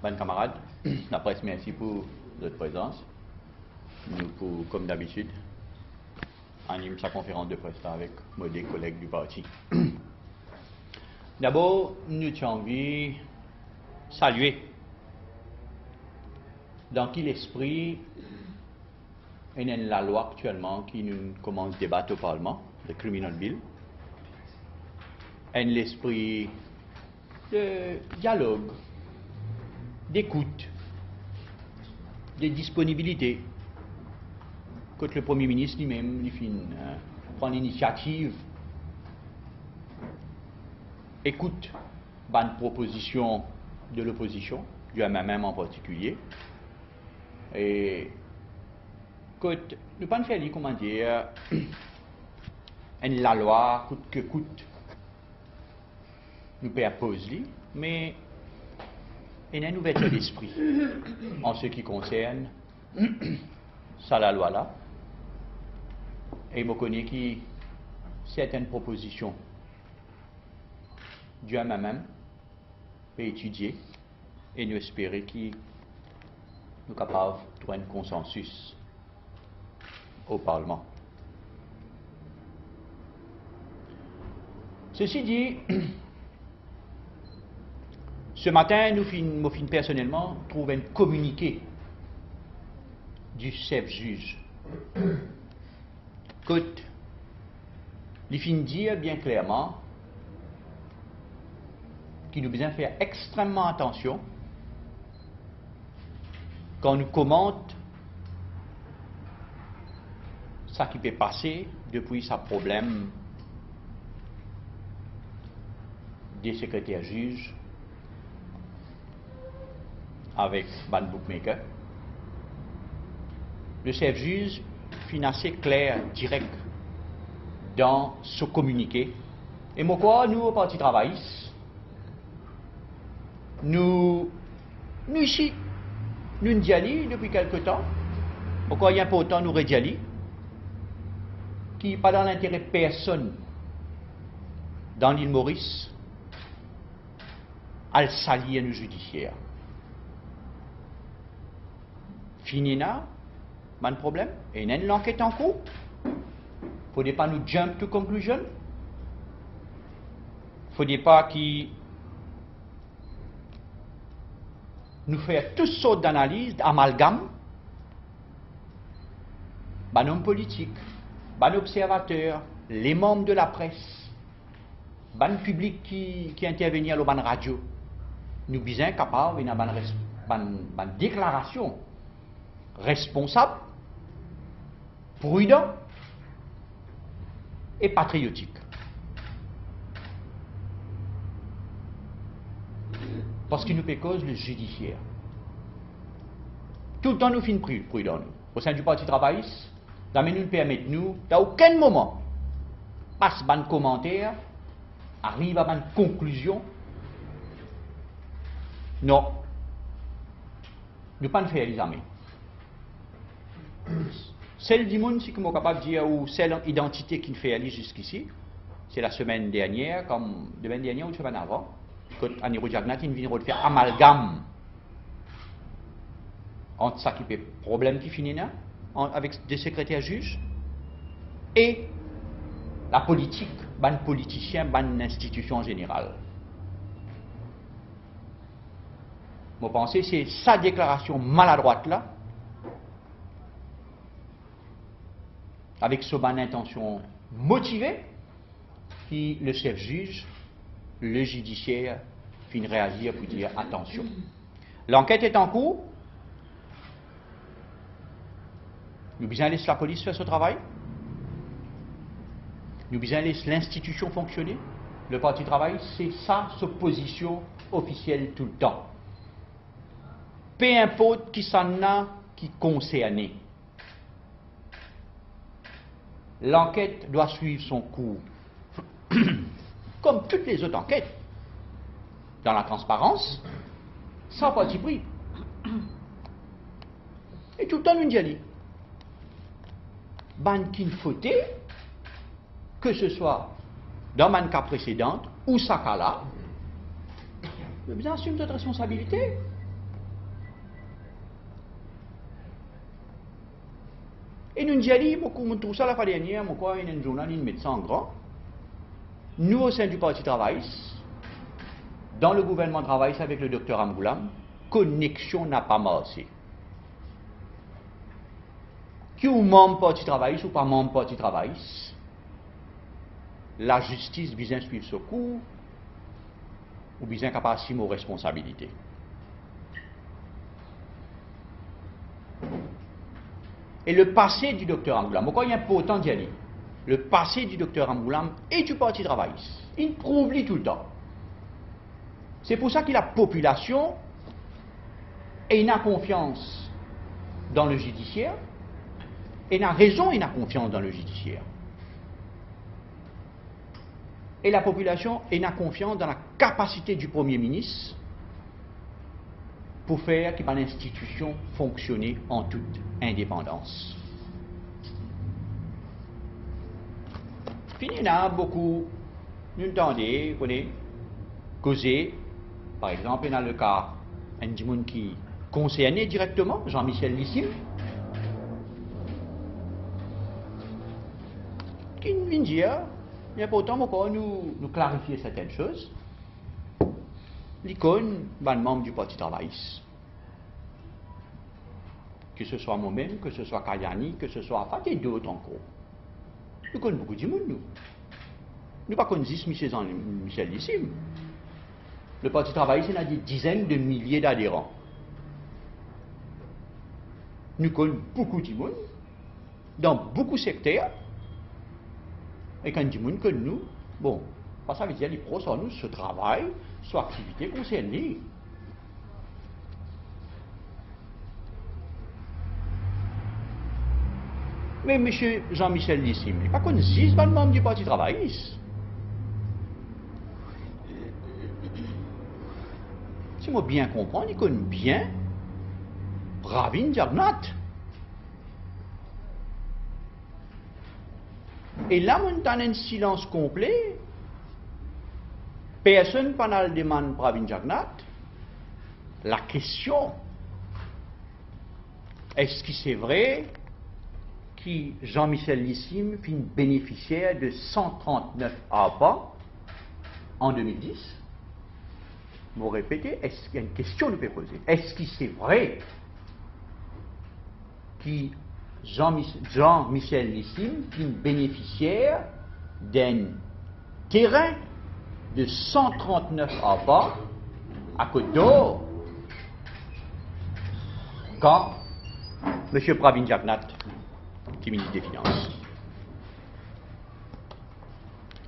Bonnes camarades, la presse, merci pour votre présence. Nous, comme d'habitude, anime sa conférence de presse avec des collègues du parti. D'abord, nous avons envie de saluer dans quel esprit est la loi actuellement qui nous commence à débattre au Parlement, le Criminal Bill, et l'esprit de dialogue, d'écoute, de disponibilité, que le Premier ministre lui-même prend l'initiative, écoute une proposition de l'opposition, du MMM en particulier, et que nous pas faire, comment dire, la loi coûte que coûte, nous pose, mais il y a une ouverture d'esprit en ce qui concerne ça, la loi là. Et je connais que certaines propositions du MMM peut étudier et nous espérer que nous sommes capables de trouver un consensus au Parlement. Ceci dit, ce matin, nous fin personnellement trouvé un communiqué du chef juge. Écoute, il fin dire bien clairement qu'il nous besoin faire extrêmement attention quand nous commente ça qui peut passer depuis sa problème des secrétaires juges avec Ban Bookmaker. Le chef juge fin assez clair, direct dans ce communiqué. Et moi, nous, au Parti travailliste, nous ici, nous diali depuis quelque temps, pourquoi il est important nous rediali, qui pas dans l'intérêt de personne dans l'île Maurice, à le salir le judiciaire. Fini là, pas de problème. Et il y a une enquête en cours. Il ne faudrait pas nous jump to conclusion. Il ne faudrait pas qu'il nous fasse toutes sortes d'analyses, d'amalgames. Ben, hommes politiques, ben, observateurs, les membres de la presse, ben, public qui intervient à la radio. Nous sommes capables de déclaration responsable, prudent et patriotique. Parce qu'il nous fait cause le judiciaire. Tout le temps nous finissons prudents. Au sein du Parti travailliste, nous nous permettons, nous, à aucun moment, passe un commentaire, arrive à une conclusion. Non. Nous ne pas faire l'examen. Celle du monde, si je suis capable de dire, ou celle identité qui nous fait aller jusqu'ici, c'est la semaine dernière, comme la semaine dernière ou la semaine avant, quand Aniro Jagnat vient de faire amalgame entre ça qui fait problème qui finit là, avec des secrétaires juges, et la politique, ban politicien, ban institution en général. Moi, pensez, c'est sa déclaration maladroite là, avec ce ban intention motivée, qui le chef juge, le judiciaire, finit réagir pour dire attention. L'enquête est en cours. Nous besoin laisser la police faire ce travail. Nous besoin laisser l'institution fonctionner. Le Parti travail, c'est ça, sa position officielle tout le temps. Peu importe qui s'en a qui concerné. L'enquête doit suivre son cours. Comme toutes les autres enquêtes. Dans la transparence, sans parti pris. Et tout le temps, nous dit, ban qui fautait, que ce soit dans mon cas précédent ou ça cas là, nous assume notre responsabilité. Et nous nous avons beaucoup tout ça la fois dernière, moi quoi, une journal, une médecin en grand. Nous au sein du Parti travailliste, dans le gouvernement travailliste avec le docteur Amboulam, connexion n'a pas marché. Qui est membre Parti travailliste ou pas membre Parti travailliste, la justice vient suivre ce cours ou bien capable d'assumer aux responsabilités. Et le passé du docteur Amboulam, pourquoi il est important d'y aller? Le passé du docteur Amboulam et du Parti travailliste, il prouve tout le temps. C'est pour ça que la population a confiance dans le judiciaire, et a raison, il a confiance dans le judiciaire. Et la population a confiance dans la capacité du Premier ministre pour faire que l'institution fonctionne en toute indépendance. Fini là, beaucoup, nous entendons, causer, par exemple, dans le cas d'un monde qui concernait directement, Jean-Michel Lissim, qui vient dire, il est important encore nous clarifier certaines choses. L'icône, membre du Parti travailliste. Que ce soit moi-même, que ce soit Kayani, que ce soit Afat et d'autres encore. Nous connaissons beaucoup de monde, nous. Nous ne connaissons pas Michel Lissim. Le Parti travailliste a des dizaines de milliers d'adhérents. Nous connaissons beaucoup de monde, dans beaucoup de secteurs. Et quand du monde que nous, bon, ça veut dire les pros sur nous, ce travail, soit activité concernée. Mais M. Jean-Michel Lissim, il n'est pas connu 6 membres du Parti travailliste. Si moi bien comprendre, il connaît bien Pravin Jagnat. Et là, on a un silence complet. Personne ne demande Pravin Jagnat. La question, est-ce que c'est vrai que Jean-Michel Lissim fut bénéficiaire de 139 APA en 2010? Je vais répéter, est-ce qu'il y a une question que nous pouvons poser? Est-ce que c'est vrai que Jean-Michel Lissim fut bénéficiaire d'un terrain de 139 APA à Côte d'Or quand M. Pravin Jagnat qui est ministre des Finances?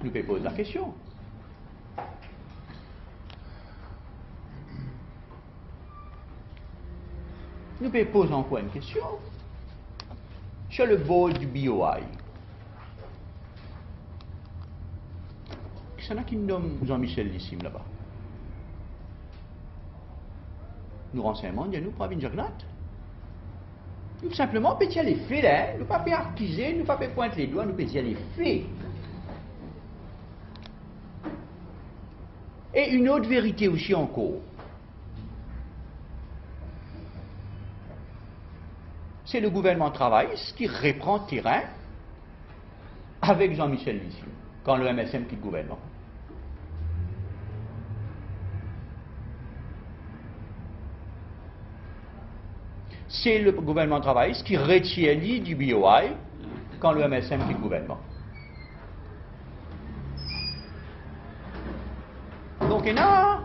Nous pouvons poser la question. Nous pouvons poser encore une question. Sur le board du BOI, qui est-ce qui nomme Jean-Michel Lissim là-bas? Nous renseignements, il y a nous Pravin Jagnat. Nous simplement peut dire les faits là, nous ne pas faire accuser, nous ne pas faire pointer les doigts, nous peut dire les faits. Et une autre vérité aussi encore. C'est le gouvernement travailliste qui reprend terrain avec Jean-Michel Lissim, quand le MSM quitte le gouvernement. C'est le gouvernement travailliste qui retire l'île du BOI quand le MSM quitte le gouvernement. Donc il y a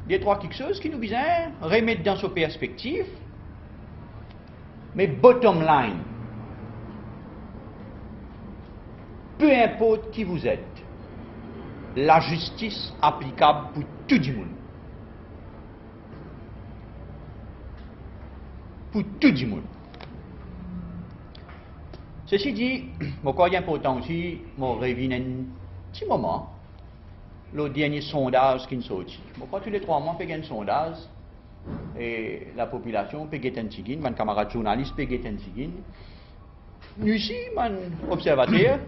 des trois quelque chose qui nous besoin remettre dans sa perspective. Mais bottom line, peu importe qui vous êtes, la justice applicable pour tout le monde. Pour tout le monde. Ceci dit, je crois qu'il est important aussi, je reviens un petit moment, le dernier sondage qui est sorti. Je crois que tous les 3 mois, on fait un sondage. Et la population peut guetter un tigin, mon camarade journaliste peut guetter un tigin. Nous ici, mon observateur,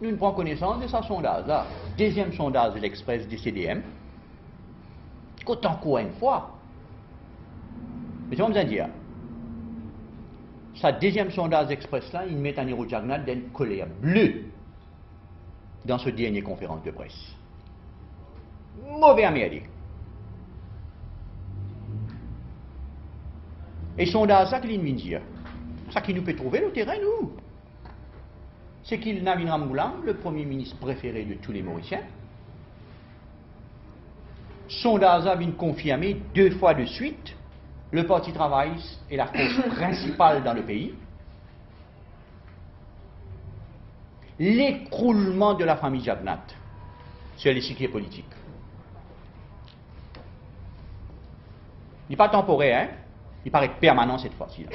nous prenons connaissance de ce sondage là. Deuxième sondage de l'Express du CDM. Encore une fois. Mais tu vas me dire, sa deuxième sondage express là, il met un Niro Jagnat d'une colère bleue dans ce dernier conférence de presse. Mauvais Amérique. Et sondage ça qu'il vient dire, ça qui nous peut trouver le terrain nous, c'est qu'il Navin Ramgoolam, le premier ministre préféré de tous les Mauriciens. Sondage vient confirmer 2 fois de suite le Parti travailliste est la force principale dans le pays. L'écroulement de la famille Jagnat sur l'échiquier politique. Il n'est pas temporaire, hein? Il paraît permanent cette fois-ci.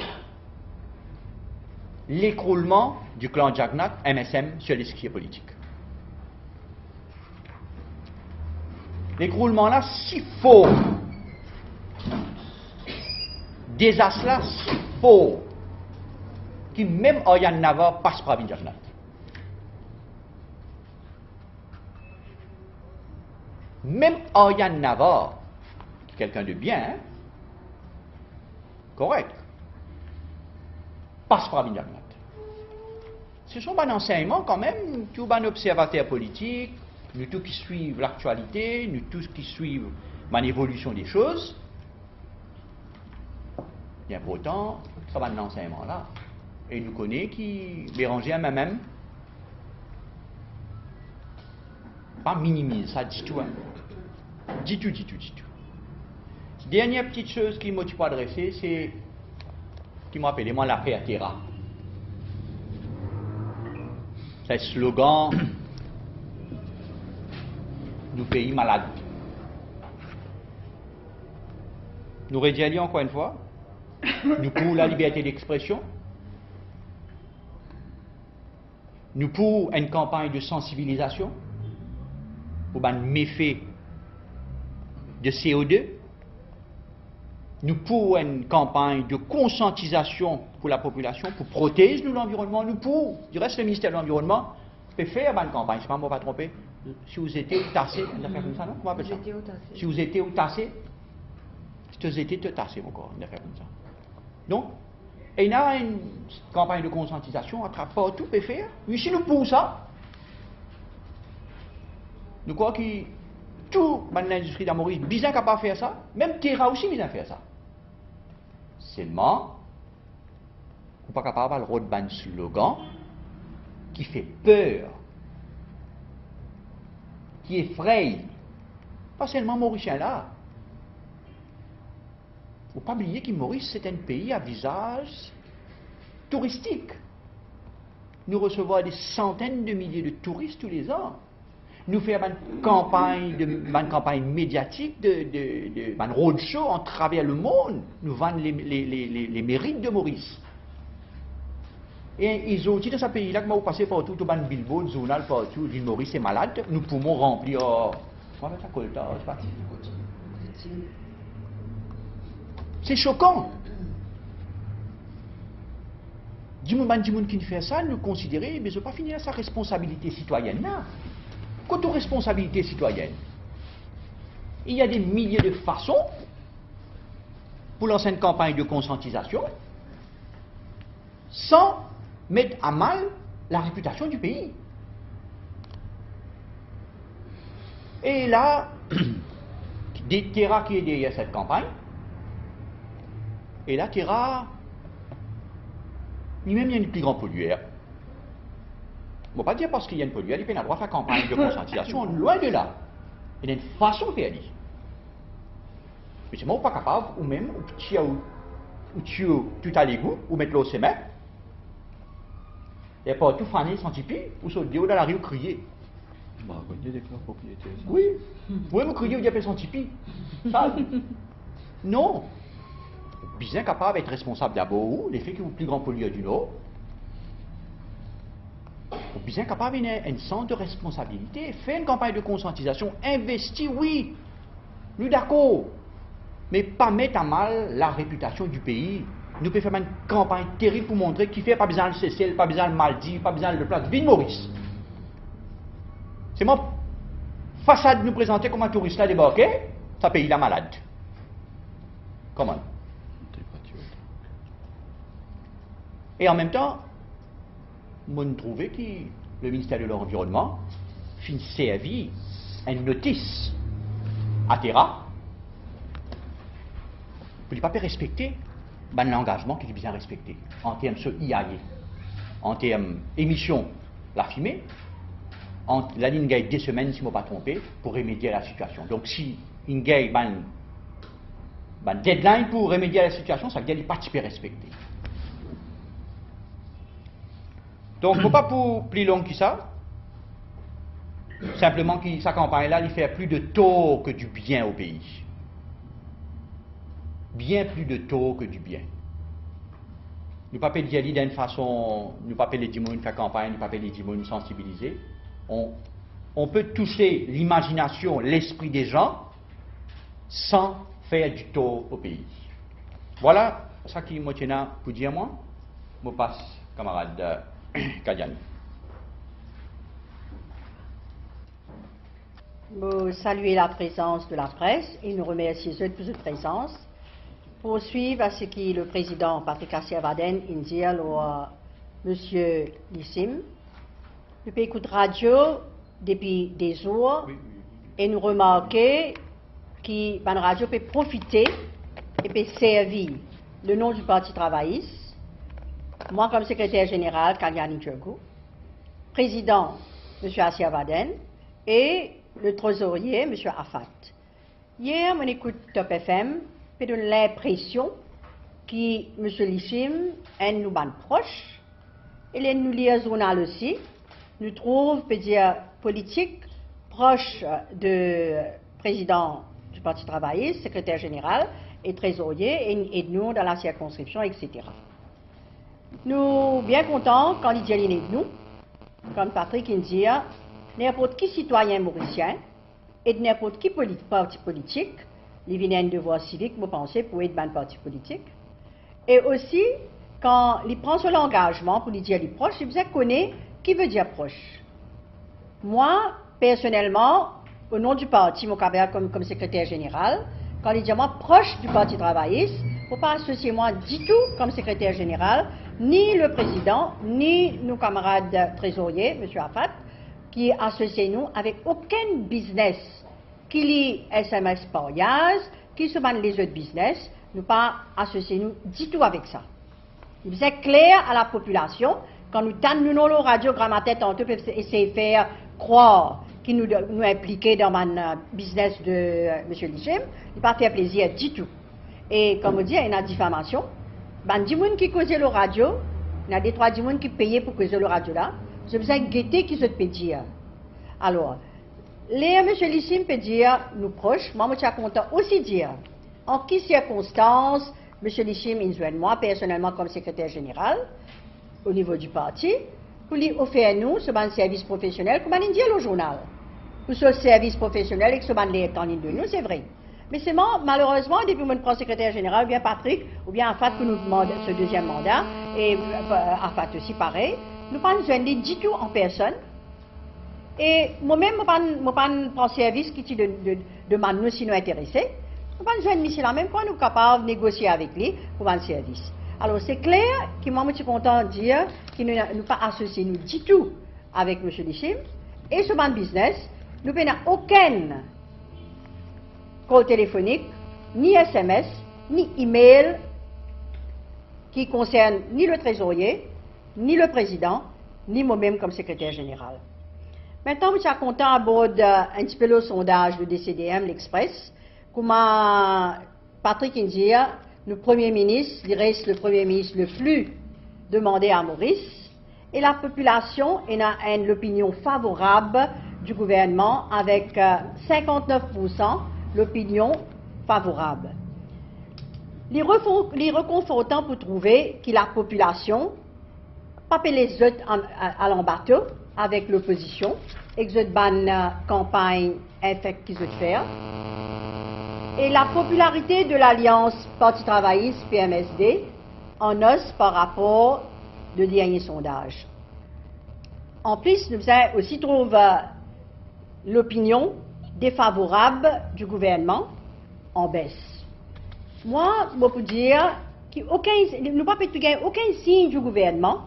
L'écroulement du clan Jagnat, MSM, sur l'échiquier politique. L'écroulement là, si fort. Désastre là, si fort. Qui même Oyan Nava passe par Jagnat. Même Oyan Nava, quelqu'un de bien, hein? Correct, passe par Jagnat. Ce sont des enseignements quand même, tous les observateurs politiques, nous tous qui suivent l'actualité, nous tous qui suivent l'évolution des choses. Bien pourtant, ça va dans l'enseignement là. Et nous connaissons qui Béranger même, pas minimise, ça dit tout. Hein. Dit tout. Dernière petite chose qui m'a pas adressé, c'est qui m'a appelé moi l'affaire Terra. C'est le slogan du pays malade. Nous rédialions encore une fois, nous pour la liberté d'expression, nous pour une campagne de sensibilisation, pour un méfait de CO2, nous pour une campagne de conscientisation pour la population, pour protéger l'environnement, nous pour, du reste le ministère de l'Environnement, peut faire une campagne, je ne sais pas, moi pas tromper, si vous étiez tassé, on a fait comme ça, non? Comment on appelle ça? Si vous étiez tassé, si vous étiez tassé, mon corps, on a fait comme ça. Donc, il y a une campagne de conscientisation à travers partout, peut faire, mais si nous pour ça, nous croyons que tout l'industrie d'Amoris est bien capable de faire ça, même Terra aussi bien faire ça. Seulement, on n'est pas capable de faire un slogan qui fait peur, qui effraie, pas seulement Mauricien là. Il ne faut pas oublier que Maurice c'est un pays à visage touristique. Nous recevons des centaines de milliers de touristes tous les ans. Nous faisons une campagne médiatique, de roadshow en travers le monde. Nous vendons les mérites de Maurice. Et ils ont dit dans ce pays-là que nous passons partout, tout le billboard, journal partout, l'île Maurice est malade, nous pouvons remplir. Comment ça colta, c'est choquant. Du monde qui fait ça, nous considérer, mais je ne veux pas finir sa responsabilité citoyenne là. Quant aux responsabilités citoyennes, il y a des milliers de façons pour lancer une campagne de conscientisation sans mettre à mal la réputation du pays. Et là, des Terra qui est derrière cette campagne, et là, Terra, lui-même, il y a une plus grande pollueur. On ne va pas dire parce qu'il y a une pollueur, il peut y avoir la campagne de conscientisation, loin de là. Il y a une façon de faire. Mais c'est moi pas capable, ou même, ou tu tout à l'égout, ou mettre l'eau au semer, et pas tout faner sans tipi, ou sauter dans la rue ou crier. Bah, il y a des propriétés. Oui, vous crier ou dire sans tipi. Ça, non. Bien capable d'être responsable d'abord, les faits que vous plus grand pollueur du Nord. Bien capable d'un sens de responsabilité, faire une campagne de conscientisation, investir, oui, nous d'accord, mais pas mettre à mal la réputation du pays. Nous pouvons faire une campagne terrible pour montrer qu'il ne fait pas besoin de Cécile, pas besoin de Maldives, pas besoin de place, ville Maurice. C'est moi, façade nous présenter comme un touriste là débarqué, ça pays la malade. Comment? Et en même temps, on trouvait que le ministère de l'Environnement fin servi une notice à Terra pour ne pas respecter l'engagement qu'il est bien respecté en termes de IAE, en termes d'émissions la fumée, la ligne gagne 2 semaines, si je ne me pas trompé, pour remédier à la situation. Donc si une gagne deadline pour remédier à la situation, ça veut dire qu'il n'est pas respecté. Donc, il ne faut pas pour plus long que ça. Simplement que sa campagne-là, il fait plus de tort que du bien au pays. Bien plus de tort que du bien. Nous ne pouvons pas dire d'une façon, nous ne pouvons pas les gens faire campagne, nous ne pouvons pas les gens sensibiliser. On peut toucher l'imagination, l'esprit des gens, sans faire du tort au pays. Voilà ce qui me tient pour dire moi. Je passe, camarade Kadiani. Nous saluons la présence de la presse et nous remercions eux de votre présence. Pour suivre ce que le président Patrick Assiavaden dit à monsieur Lissim, nous écoutons radio depuis des jours et nous remarquons que la radio peut profiter et peut servir le nom du Parti travailliste. Moi, comme secrétaire général, Kadiani Djogou, président, M. Assiavaden, et le trésorier, M. Afat. Hier, on écoute Top FM, et donne l'impression que M. Lissim est nous proche, et les nous lit journal aussi, nous trouve, peut dire, politique proche de président du Parti travailliste, secrétaire général et trésorier, et nous dans la circonscription, etc. Nous bien contents quand il dit de nous, comme Patrick dit, n'importe qui citoyen mauricien et de n'importe qui parti politique, il vient un devoir civique, vous pensez, pour être un parti politique. Et aussi, quand il prend son engagement pour lui dire les proches, il vous connaît qui veut dire proche. Moi, personnellement, au nom du parti, mon carrière comme secrétaire général, quand il dit moi proche du Parti travailliste, il ne faut pas associer moi du tout comme secrétaire général, ni le président, ni nos camarades trésoriers, M. Afat, qui associent nous avec aucun business qui lit SMS par Yaz, qui se mène les autres business, nous pas associer nous du tout avec ça. Il est clair à la population, quand nous tendons nos radiogrammatés, tantôt peuvent essayer de faire croire qu'ils nous impliqués dans le business de M. Lissim, il ne pas faire plaisir du tout. Et comme on dit, il y a une diffamation. Ben, des gens qui causaient le radio, il y a des trois gens qui payaient pour causer le radio là. Je vous ai guetté qui se peut dire. Alors, les M. Lissim peut dire, nous proches, moi, je suis content aussi dire, en quelles circonstances, M. Lissim, il moi, personnellement, comme secrétaire général, au niveau du parti, pour lui offrir nous ce service professionnel, comme on dit au journal. Pour ce service professionnel et que ce est en ligne de nous, c'est vrai. Mais c'est malheureusement, depuis que je prends secrétaire général, ou bien Patrick, ou bien Afat pour nous demander ce deuxième mandat, et Afat aussi pareil, nous ne pouvons pas nous du tout en personne. Et moi-même, je ne pas prendre service qui demande nous si nous intéressés. Nous ne pouvons pas nous là même quand nous sommes capables de négocier avec lui pour un service. Alors c'est clair que moi je suis content de dire qu'il ne pas associé nous du tout avec M. Lissim. Et ce business, nous n'avons aucun call téléphonique, ni SMS, ni email qui concerne ni le trésorier, ni le président, ni moi-même comme secrétaire général. Maintenant, je suis content à bord un petit peu le sondage de DCDM, l'Express, comment Patrick India, le Premier ministre, il reste le Premier ministre le plus demandé à Maurice, et la population a l'opinion favorable du gouvernement avec 59% l'opinion favorable. Les reconfortants pour trouver que la population, pas les autres à l'embateau avec l'opposition, et que une campagne infecte qu'ils ont faire. Et la popularité de l'Alliance Parti travailliste PMSD en os par rapport au dernier sondage. En plus, nous avons aussi trouvé l'opinion défavorable du gouvernement en baisse. Moi, je peux dire, nous pas aucun signe du gouvernement,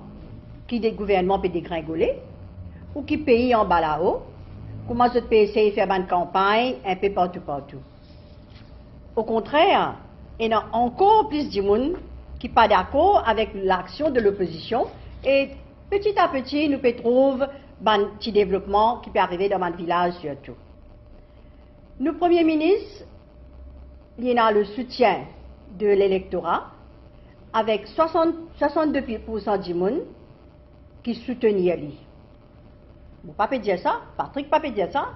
qui des gouvernements peut dégringoler, ou qui pays en bas là-haut, comment ce pays essaie de faire une campagne un peu partout. Au contraire, il y a encore plus de monde qui n'est pas d'accord avec l'action de l'opposition et petit à petit, nous pouvons trouver un petit développement qui peut arriver dans un village surtout. Nous, Premier ministre, il y a le soutien de l'électorat avec 62% du monde qui soutenait lui. Vous ne pouvez pas dire ça, Patrick ne peut pas dire ça,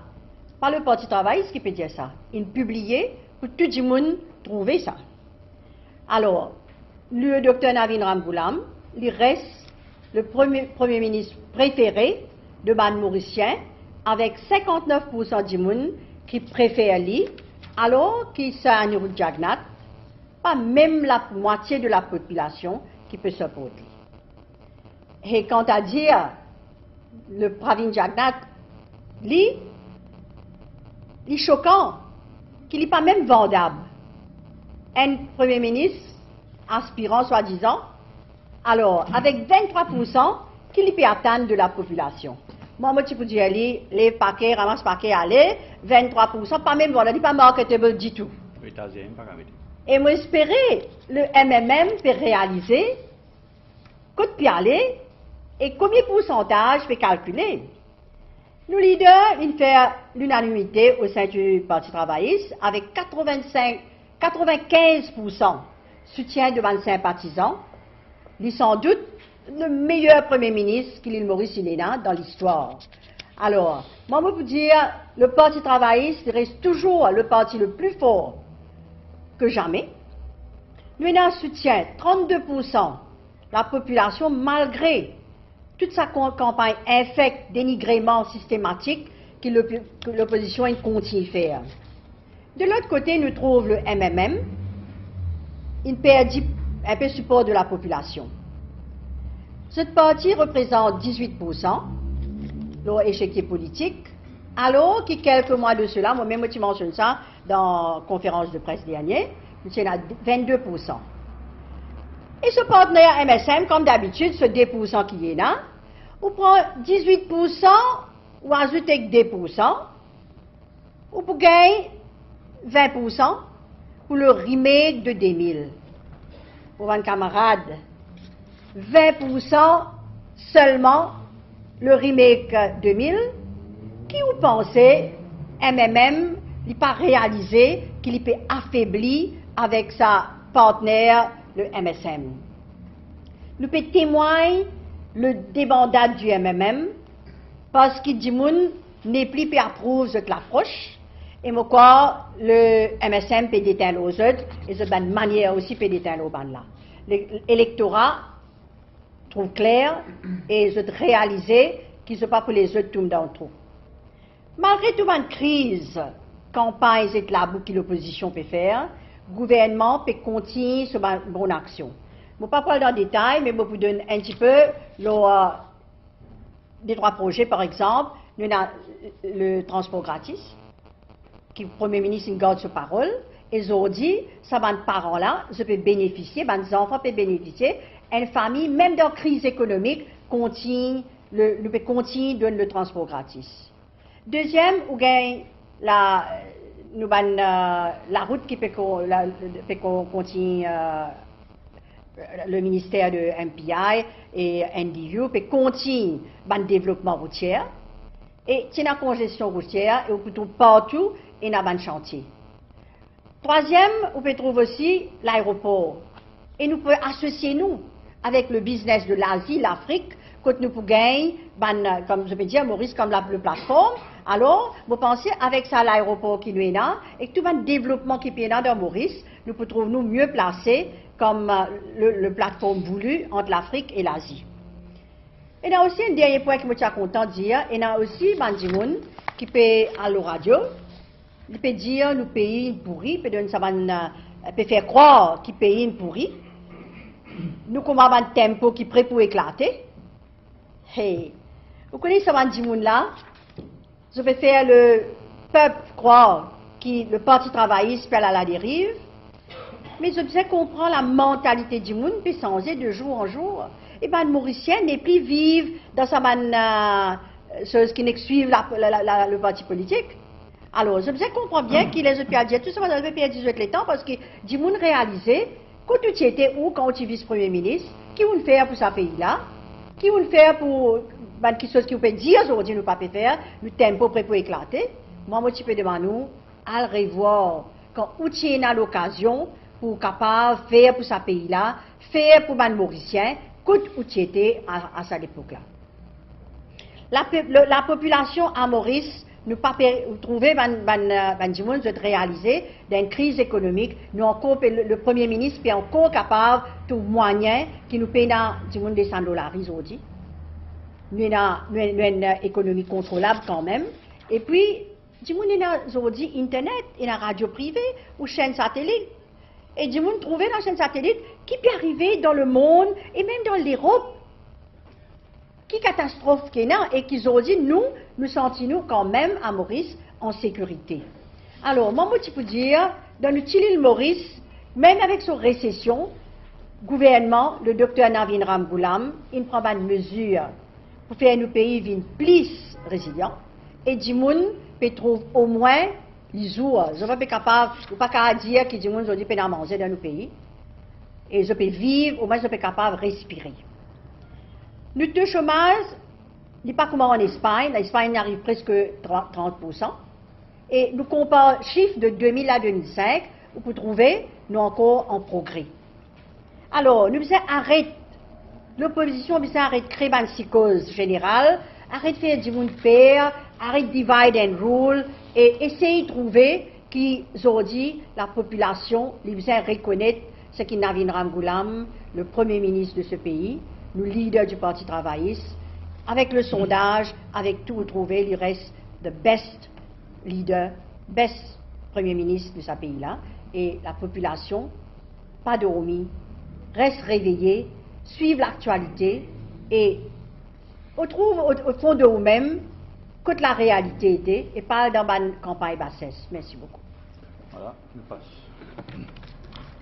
pas le Parti travailliste qui peut dire ça. Il publiait pour tout le monde trouver ça. Alors, le docteur Navin Ramgoolam, il reste le premier ministre préféré de ban mauricien avec 59% du monde qui préfère lui, alors qu'il s'est Anirudh Jagannath, pas même la moitié de la population qui peut s'opposer. Et quant à dire, le Pravin Jagannath, lui, il est choquant, qu'il n'est pas même vendable. Un premier ministre aspirant, soi-disant, alors, avec 23%, qu'il peut atteindre de la population. Moi, je peux dire, les paquets, ramasse paquets, allez, 23%, pas même vendable, pas marketable du tout. Et moi, j'espérais, le MMM peut réaliser, coûte puis aller, et combien de pourcentage peut calculer. Nos leaders, ils font l'unanimité au sein du Parti travailliste avec 95% soutien de 25 sympathisants. Il est sans doute le meilleur Premier ministre qu'il Maurice Iléna dans l'histoire. Alors, moi, je peux dire, le Parti travailliste reste toujours le parti le plus fort que jamais. Nous avons un soutien 32%, la population, malgré toute sa campagne infecte, dénigrement systématique que l'opposition continue de faire. De l'autre côté, nous trouvons le MMM, il perd un peu support de la population. Cette partie représente 18%, leur échiquier politique, alors que quelques mois de cela, moi-même je mentionne ça dans la conférence de presse dernière, nous sommes à 22%. Et ce partenaire MSM, comme d'habitude, ce 2% qui est là, on prend 18%, ou ajoute 2%, ou pour gagner 20% pour le remake de 2000. Pour un camarade, 20% seulement le remake 2000, qui vous pensez, MMM, il n'a pas réalisé qu'il peut affaiblir avec sa partenaire, le MSM. Nous pouvons témoigner le débandade du MMM parce qu'il dit que n'est plus approuve cette l'approche et moi le MSM peut déteindre aux autres et cette manière aussi peut déteindre aux bandes là. L'électorat trouve clair et je réaliser qu'ils ne sont pas pour les autres tombent dans le trou. Malgré toute une crise, campagne et la boucle que l'opposition peut faire, le gouvernement peut continuer sur une bonne action. Je ne vais pas parler dans le détail, mais je vous donne un petit peu des 3 projets, par exemple. Nous avons le transport gratis, qui le Premier ministre garde sa parole, et ils ont dit, ça va parents-là, je peux bénéficier, les enfants peuvent bénéficier, une famille, même dans la crise économique, continue de donner le transport gratis. Deuxième, nous avons la route qui peut continuer. Le ministère de MPI et NDU peut continuer le développement routier et c'est la congestion routière et on peut trouver partout et dans un chantier. Troisième, on peut trouver aussi l'aéroport et nous pouvons associer nous avec le business de l'Asie, l'Afrique, quand nous pouvons gagner, comme je peux dire, Maurice, comme la plateforme. Alors, vous pensez avec ça l'aéroport qui nous est là et tout le développement qui est là dans Maurice, nous pouvons trouver nous mieux placés comme le plateforme voulu entre l'Afrique et l'Asie. Et il y a aussi un dernier point que je suis content de dire, il y a aussi Bandimoun qui peut à la radio, il peut dire nous pays pourri, peut faire croire qu'il pays pourri, nous commençons un tempo qui est prêt pour éclater. Hey, vous connaissez ce Bandimoun là? Je vais faire le peuple croire que le Parti travailliste fait à la dérive. mais je besoin comprendre la mentalité du monde, puis changer de jour en jour. Et ben, le Mauricien n'est plus vivre dans sa chose qui n'est que suivre le parti politique. Alors, je besoin comprendre bien qu'il est à dire tout ça dans le pays 18 les temps, parce que du monde réalisé, quand tu étais où, quand tu es vice-premier ministre, qui vous le faire pour ce pays-là, qui vous le faire pour quelque chose qui vous peut dire aujourd'hui, nous ne pouvons pas faire, le tempo prêt pour éclater. Moi, je peux demander nous, à le revoir, quand vous avez l'occasion pour capable de faire pour ce pays-là, faire pour les Mauriciens, quand vous étiez à cette époque-là. La population à Maurice, nous pas trouver de réaliser d'une crise économique, nous encore le Premier ministre est encore capable de moyens qui nous payent du monde des $100 aujourd'hui. Nous avons une économie contrôlable quand même. Et puis, du monde aujourd'hui Internet, et la radio privée ou chaîne satellite. Et du monde trouver dans la chaîne satellite qui peut arriver dans le monde et même dans l'Europe. Qui catastrophe qu'il y a et qu'ils ont dit, nous sentons quand même à Maurice en sécurité. Alors, moi, je peux dire, dans l'île Maurice, même avec son récession, le gouvernement, le docteur Navin Ramgoolam, il prend une mesure pour faire nos pays plus résilients et du monde peut trouver au moins les jours. Je ne suis pas capable, je ne peux pas dire que du monde aujourd'hui peut manger dans nos pays et je peux vivre, au moins je peux capable de respirer. Le taux de chômage n'est pas comme en Espagne. L'Espagne arrive presque 30%. Et nous comparons les chiffres de 2000 à 2005, vous pouvez trouver, nous encore en progrès. Alors, nous devons arrêter, l'opposition doit arrêter de créer une psychose générale, arrêter de faire du monde pair, arrêter de divide and rule, et essayer de trouver qu'aujourd'hui, la population, nous devons reconnaître ce qu'il Navin Ramgoolam, le premier ministre de ce pays, nous leaders du Parti travailliste, avec le sondage, avec tout, vous trouvez, il reste the best leader, best premier ministre de ce pays-là, et la population, pas de omis, reste réveillée, suivre l'actualité, et on trouve au fond de vous-même que la réalité était, et pas dans la campagne bassesse. Merci beaucoup. Voilà, je passe.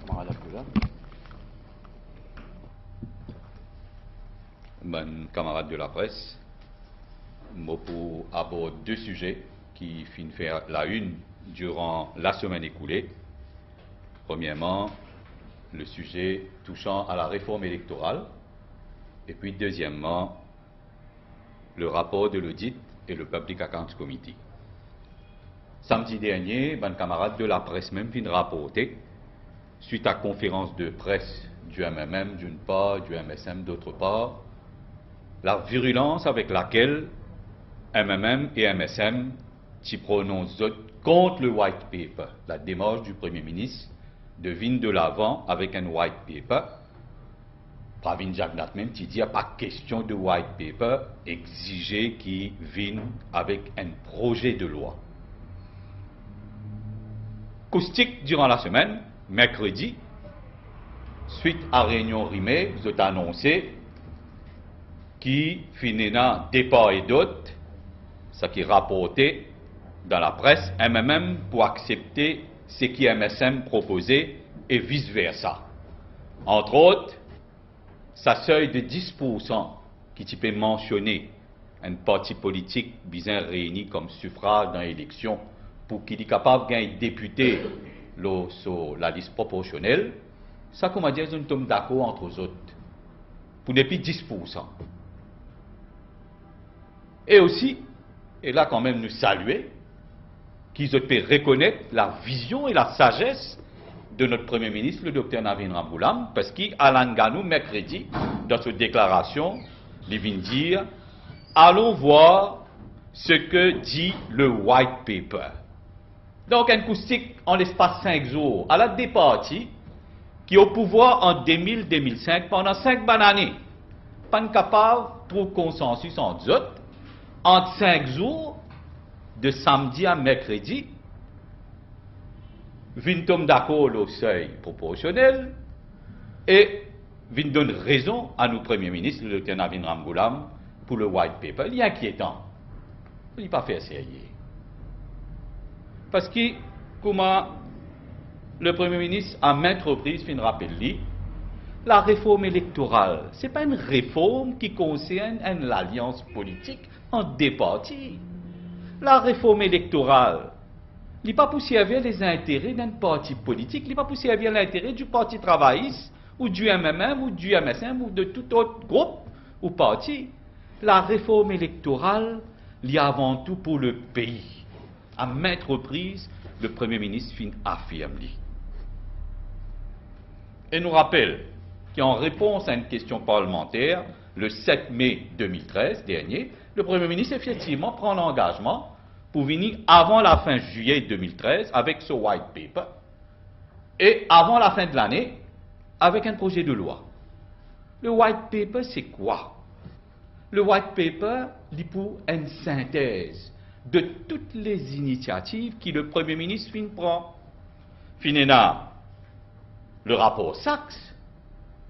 Camarade Abdullah. Camarades de la presse, moi pour aborder deux sujets qui finissent faire la une durant la semaine écoulée. Premièrement, le sujet touchant à la réforme électorale, et puis deuxièmement, le rapport de l'audit et le Public Accounts Committee. Samedi dernier, camarades de la presse même finissent rapporter, suite à conférence de presse du MMM d'une part, du MSM d'autre part, la virulence avec laquelle MMM et MSM s'y prononcent contre le white paper, la démarche du Premier ministre de venir de l'avant avec un white paper. Pravin Jagnat même qui dit pas question de white paper, exiger qu'il vienne avec un projet de loi. Caustique durant la semaine, mercredi, suite à réunion rimée, vous avez annoncé qui finit dans des parts et d'autres, ce qui est rapporté dans la presse, MMM pour accepter ce qui MSM proposait et vice-versa. Entre autres, sa seuil de 10% qui peut mentionner un parti politique bien réuni comme suffrage dans l'élection pour qu'il soit capable de gagner député sur la liste proportionnelle, ça, comme on dit, nous sommes d'accord entre eux autres, pour depuis 10%. Et aussi, et là quand même nous saluer, qu'ils peuvent reconnaître la vision et la sagesse de notre Premier ministre, le docteur Navin Ramgoolam, parce qu'à l'Anganou, mercredi, dans cette déclaration, il vient dire, allons voir ce que dit le white paper. Donc, un acoustique en l'espace 5 jours, à la des partis qui est au pouvoir en 2000-2005 pendant 5 années, pas capable de trouver consensus en autres, entre 5 jours, de samedi à mercredi, vin tombe d'accord au seuil proportionnel et vin donne raison à nos premiers ministres, le docteur Navin Ramgoolam, pour le white paper. Il est inquiétant. Il n'est pas fait sérieux. Parce que, comment le Premier ministre, à maintes reprises, fin rappelé, la réforme électorale, ce n'est pas une réforme qui concerne une alliance politique entre deux partis. La réforme électorale, il n'est pas pour servir les intérêts d'un parti politique, il n'est pas pour servir l'intérêt du Parti travailliste, ou du MMM, ou du MSM, ou de tout autre groupe ou parti. La réforme électorale, il y a avant tout pour le pays. À maintes reprises, le Premier ministre affirme. Et nous rappelle qu'en réponse à une question parlementaire, le 7 mai 2013 dernier, le Premier ministre effectivement prend l'engagement pour venir avant la fin juillet 2013 avec ce white paper et avant la fin de l'année avec un projet de loi. Le white paper, c'est quoi? Le white paper dit pour une synthèse de toutes les initiatives que le Premier ministre prend. Finena, le rapport Sachs,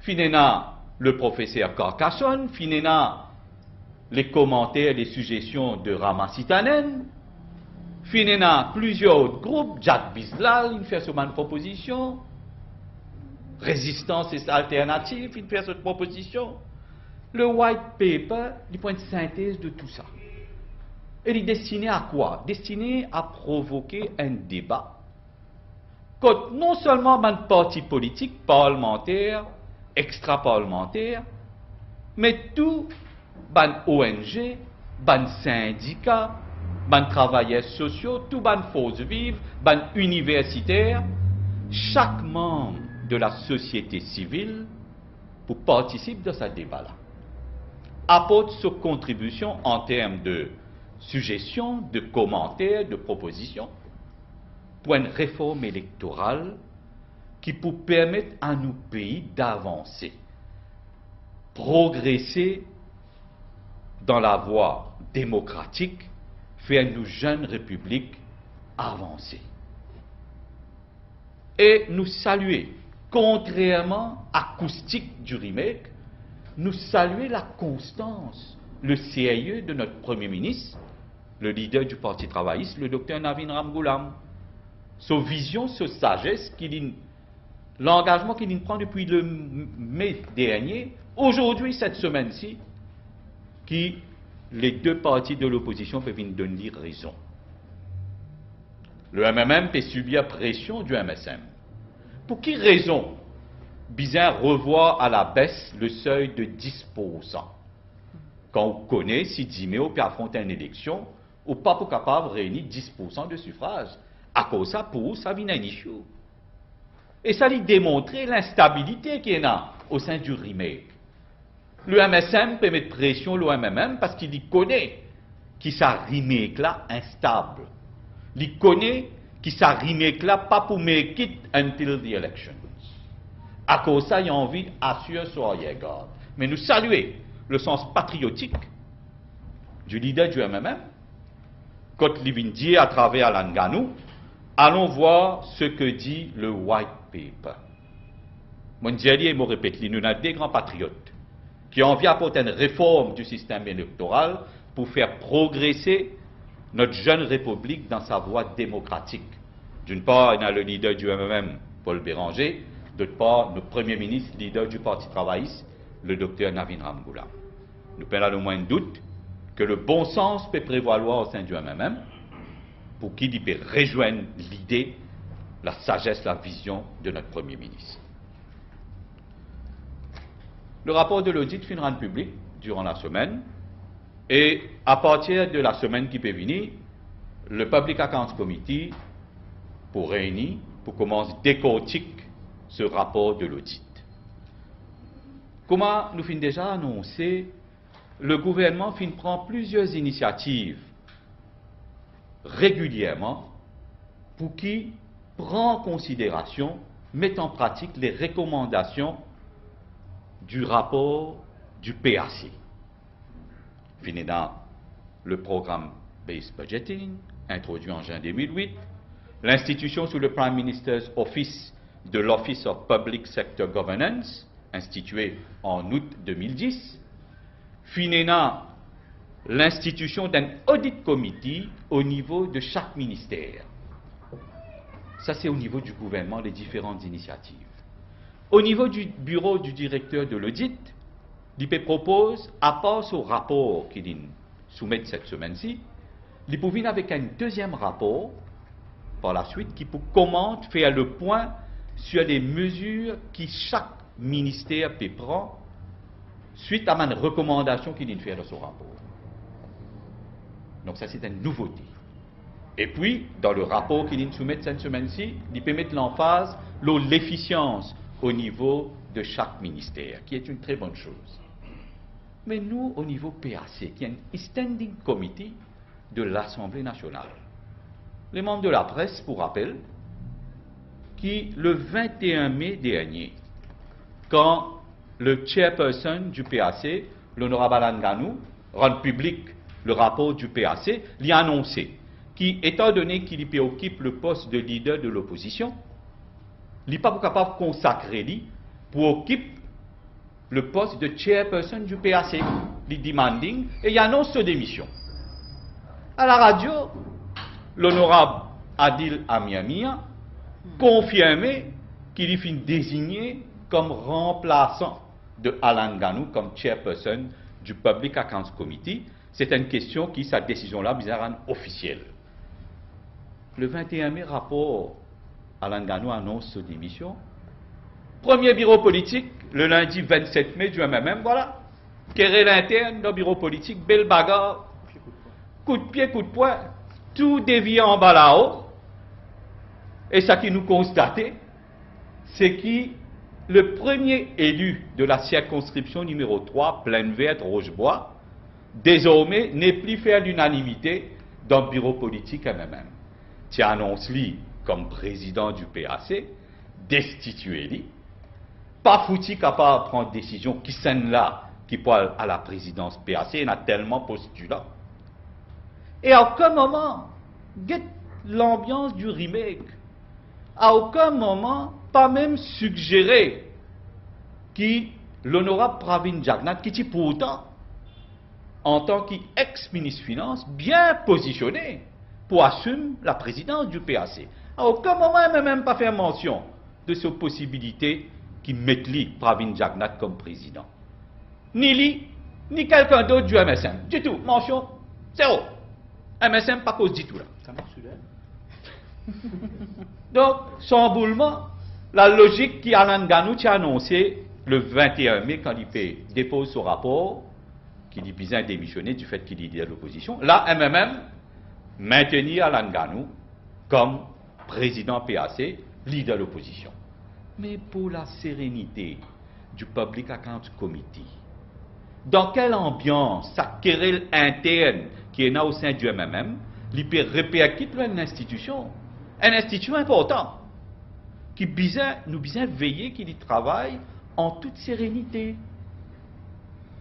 Finena, le professeur Carcassonne, Finena, les commentaires, les suggestions de Ramasitanen, Finena, plusieurs autres groupes, Jack Bislal, il fait une proposition, Résistance et Alternative, il fait cette proposition. Le white paper, il prend une synthèse de tout ça. Et il est destiné à quoi? Destiné à provoquer un débat contre non seulement un parti politique, parlementaire, extra-parlementaire, mais tout les ONG, les syndicats, les travailleurs sociaux, tout les forces vives, les universitaires, chaque membre de la société civile pour participer à ce débat-là. Apporte sa contribution en termes de suggestions, de commentaires, de propositions pour une réforme électorale qui peut permettre à nos pays d'avancer, progresser dans la voie démocratique, faire nos jeunes républiques avancer. Et nous saluer, contrairement à l'acoustique du remake, nous saluer la constance, le sérieux de notre Premier ministre, le leader du Parti travailliste, le docteur Navin Ramgoolam. Sa vision, sa sagesse, l'engagement qu'il prend depuis le mai dernier, aujourd'hui, cette semaine-ci, qui les deux partis de l'opposition peuvent nous donner raison. Le MMM peut subir pression du MSM. Pour quelle raison bizarre revoir à la baisse le seuil de 10%? Quand on connaît, si Dimé peut affronter une élection, ou pas pour capable de réunir 10% de suffrage. À cause de ça, pour ça vient un issue. Et ça lui démontrer l'instabilité qu'il y a au sein du remake. Le MSM peut mettre pression au MMM parce qu'il connaît qui ça remake là instable. Il connaît qui ça remake là pas pour make it until the elections. À cause de ça, il a envie d'assurer son arrière-garde. Mais nous saluer le sens patriotique du leader du MMM, quand il vient dire à travers l'Anganou, allons voir ce que dit le white paper. Mon diali et mon répète, nous avons des grands patriotes qui ont envie d'apporter une réforme du système électoral pour faire progresser notre jeune république dans sa voie démocratique. D'une part, il y a le leader du MMM, Paul Béranger, d'autre part, notre Premier ministre, leader du Parti travailliste, le docteur Navin Ramgoolam. Nous n'avons le moins de doute que le bon sens peut prévaloir au sein du MMM pour qu'il peut rejoindre l'idée, la sagesse, la vision de notre Premier ministre. Le rapport de l'audit finira public durant la semaine et à partir de la semaine qui peut venir, le Public Accounts Committee pour réunir, pour commencer à décortiquer ce rapport de l'audit. Comment nous finissons déjà annoncé, le gouvernement prend plusieurs initiatives régulièrement pour qu'il prenne en considération, mette en pratique les recommandations du rapport du PAC. Fini dans le programme Based Budgeting, introduit en juin 2008, l'institution sous le Prime Minister's Office de l'Office of Public Sector Governance, institué en août 2010, finena l'institution d'un audit committee au niveau de chaque ministère. Ça, c'est au niveau du gouvernement, les différentes initiatives. Au niveau du bureau du directeur de l'audit, l'IP propose, à part au rapport qu'il soumet cette semaine-ci, il peut venir avec un deuxième rapport, par la suite, qui peut commente, faire le point sur les mesures que chaque ministère peut prendre suite à ma recommandation qu'il fait dans son rapport. Donc ça, c'est une nouveauté. Et puis, dans le rapport qu'il soumet cette semaine-ci, il peut mettre l'emphase sur l'efficience au niveau de chaque ministère, qui est une très bonne chose. Mais nous, au niveau PAC, qui est un standing committee de l'Assemblée nationale, les membres de la presse, pour rappel, qui, le 21 mai dernier, quand le chairperson du PAC, l'honorable Alan Ganou, rend public le rapport du PAC, lui a annoncé qu'étant donné qu'il occupe le poste de leader de l'opposition, il n'est pas capable de consacrer lui pour occuper le poste de chairperson du PAC, il demanding, et il annonce sa démission. À la radio, l'honorable Adil Amiamia confirmait qu'il est désigné comme remplaçant de Alan Ganou comme chairperson du Public Accounts Committee. C'est une question qui, cette décision-là, bizarre, officielle. Le 21 mai, rapport, Alan Ganou annonce sa démission. Premier bureau politique, le lundi 27 mai du MMM, voilà. Querelle interne dans le bureau politique, belle bagarre, coup de pied, coup de poing, tout dévié en bas là-haut. Et ça qui nous constatait, c'est que le premier élu de la circonscription numéro 3, Plaine Verte, Rochebois, désormais n'est plus fait l'unanimité dans le bureau politique MMM. Tu annonces lui comme président du PAC, destitué lui, pas foutu capable de prendre décision qui s'en là, qui parle à la présidence PAC, il y en a tellement postulat. Et à aucun moment, get l'ambiance du remake. À aucun moment, pas même suggéré que l'honorable Pravin Jagnat, qui est pourtant, en tant qu'ex-ministre des Finances, bien positionné pour assumer la présidence du PAC. À aucun moment, il n'a même pas fait mention de cette possibilité qui mette lui, Pravin Jagnat, comme président. Ni lui, ni quelqu'un d'autre du MSM. Du tout. Mention, zéro. MSM, pas cause du tout là. Ça marche là. Donc, son boulement, la logique qui Alan Ganou a annoncé le 21 mai quand il dépose son rapport, qu'il est bien démissionné du fait qu'il est à l'opposition, là, MMM maintenir Alan Ganou comme président PAC, leader de l'opposition. Mais pour la sérénité du Public Accounts Committee, dans quelle ambiance, sa querelle interne qui est là au sein du MMM, il peut répercuter une institution important, qui nous besoin veiller qu'il y travaille en toute sérénité.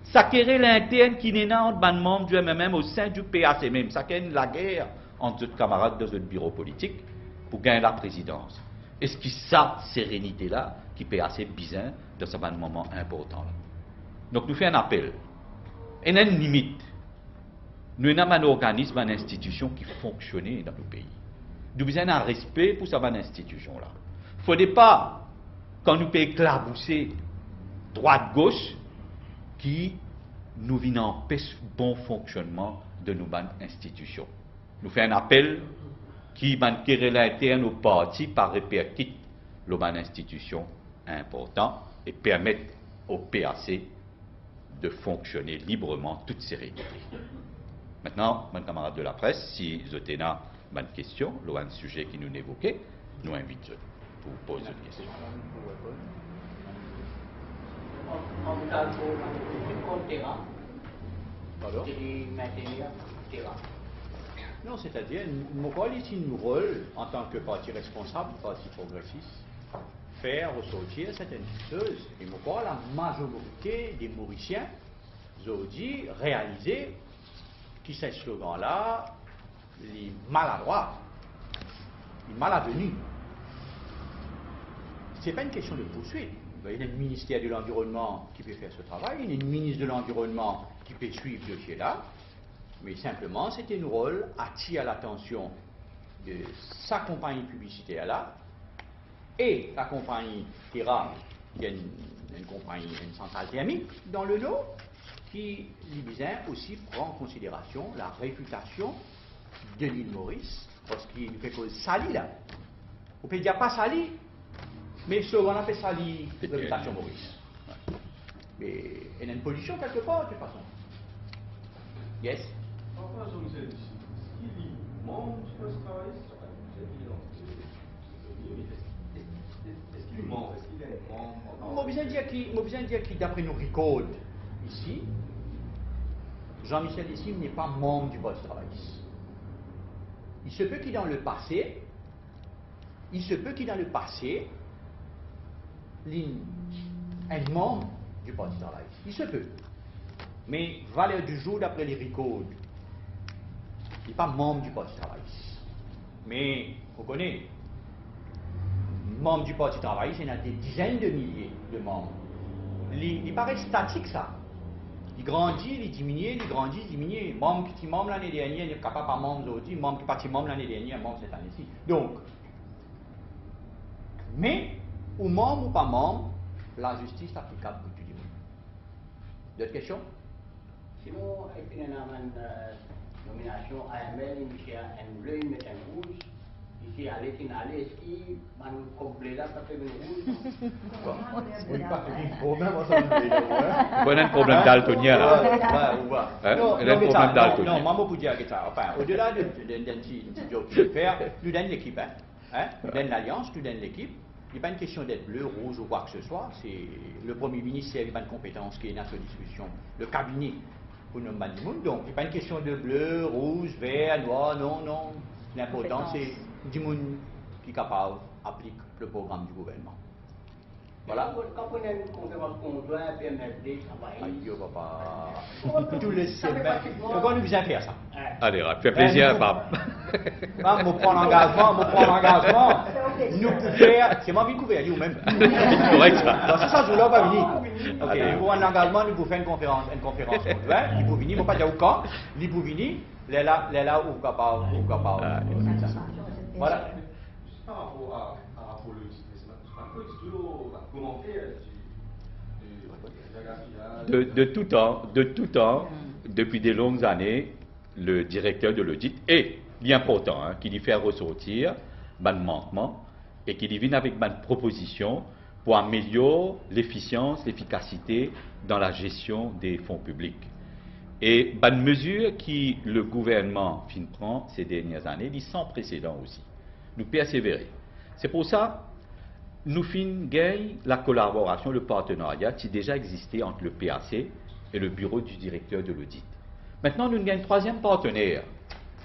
Ça querelle interne qui n'est pas entre les membres du MMM au sein du PAC même. Ça querelle la guerre entre d'autres camarades dans notre bureau politique pour gagner la présidence. Est-ce que ça, sérénité-là, qui peut assez bizarre dans ce moment important là. Donc nous faisons un appel. Et il y a une limite. Nous avons un organisme, une institution qui fonctionne dans le pays. Nous avons besoin d'un respect pour cette institution-là. Il ne faudrait pas, quand nous pouvons éclabousser droite-gauche, qui nous viennent empêcher le bon fonctionnement de nos institutions. Nous faisons un appel qui va querelle interne au parti par répercute les institutions importantes et permettre au PAC de fonctionner librement, toute sérénité. Maintenant, mes camarades de la presse, si vous avez une question, ou un sujet qui nous évoquait, nous invitons pour poser une question. Non, c'est-à-dire, nous avons ici un rôle en tant que parti responsable, parti progressiste, faire ressortir certaines choses. Et nous avons la majorité des Mauriciens, ont dit, réaliser que ce slogan-là, les maladroits, les malavenus. Ce n'est pas une question de poursuite. Il y a le ministère de l'Environnement qui peut faire ce travail, il y a une ministre de l'Environnement qui peut suivre ce dossier-là, mais simplement, c'était un rôle attirer l'attention de sa compagnie publicitaire là, et la compagnie Terra, qui est une compagnie, une centrale thermique dans le lot, qui, Libizin, aussi prend en considération la réputation de l'île Maurice, parce qu'il fait cause sali là. On peut dire pas sali, mais souvent on appelle sali réputation Maurice. Mais il y a une pollution quelque part, de toute façon. Yes? Enfin, je vous ai dit, est-ce qu'il est membre du poste travail? Est-ce qu'il est membre? Est-ce qu'il est membre? Moi, besoin de dire que d'après nos records ici, Jean-Michel Dessim n'est pas membre du poste travail. Il se peut qu'il dans le passé, un membre du poste travail. Il se peut. Mais valeur du jour d'après les records, il n'est pas membre du poste travail. Mais, vous connaissez, membre du Parti travailliste, il y a des dizaines de milliers de membres. Il paraît statique ça. Il grandit, il diminue, il grandit, il diminue. Membre qui est membre l'année dernière, il est capable de membre aujourd'hui, membre qui est parti membre l'année dernière, membre cette année-ci. Donc, mais, ou membre ou pas membre, la justice est applicable pour tout le monde. D'autres questions? Sinon, il y a une nomination AML, il y a un bleu, il y a un rouge. Ici, à l'étinalé, est-ce qu'il va nous compléter là, ça fait une rouge? Oui, pas de problème, on s'en dit. Vous avez un problème daltonien là. Non, Il y a un problème daltonien. non, maman pour dire que ça, enfin, au-delà d'un petit job qu'il faire, nous donne l'équipe, hein? Nous donne l'alliance, nous donne l'équipe. Il n'y a pas une question d'être bleu, rouge ou quoi que ce soit. C'est le Premier ministre, il n'y a pas de compétence qui est à sa disposition. Le cabinet pour nous battre du monde. Donc, il n'y a pas une question de bleu, rouge, vert, noir, non. L'important, c'est du monde qui est capable d'appliquer le programme du gouvernement. Voilà. Quand on a une conférence conjointe, PMFD, travail. Aïe, papa. Tous les semaines. Pourquoi nous besoin faire ça? Allez, fais plaisir, Pape. On prend l'engagement. Nous pouvons faire. C'est moi qui couvert, lui ou même. Correct ça. Donc, c'est ça, je voulais pas venir. Ok, nous pouvons un engagement, nous pouvons faire une conférence conjointe. Il faut venir, il ne faut pas dire où quand. Il faut venir, il est là où capable. Voilà. Juste par rapport à Apollo, un peu toujours commentaire De tout temps, depuis des longues années, le directeur de l'audit est l'important, qui lui fait ressortir un manquement et qui lui vient avec une proposition pour améliorer l'efficience, l'efficacité dans la gestion des fonds publics. Et une mesure que le gouvernement prend ces dernières années, il est sans précédent aussi. Nous persévérer. C'est pour ça nous gagnons la collaboration, le partenariat qui déjà existait entre le PAC et le bureau du directeur de l'audit. Maintenant, nous gagnons un troisième partenaire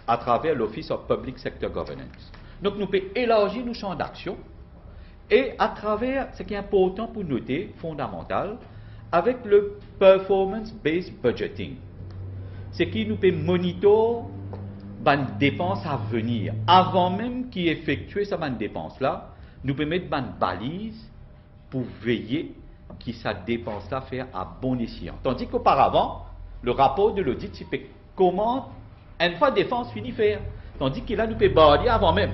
à travers l'Office of Public Sector Governance. Donc, nous pouvons élargir nos champs d'action et à travers ce qui est important pour noter, fondamental, avec le Performance-Based Budgeting. C'est qui nous peut monitorer une dépense à venir. Avant même qu'il effectue cette dépense-là, nous pouvons mettre une balise pour veiller que cette dépense-là fait à bon escient. Tandis qu'auparavant, le rapport de l'audit, c'est comment, une fois dépense finie faire. Tandis que là, nous pouvons barrer avant même.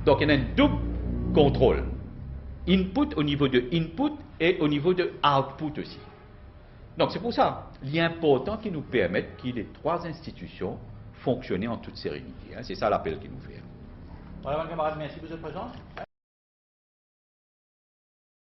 Donc, il y a un double contrôle. Input au niveau de input et au niveau de output aussi. Donc, c'est pour ça, l'important qui nous permette que les trois institutions fonctionnent en toute sérénité. C'est ça l'appel qui nous fait. Voilà, mes camarades, merci pour votre présence.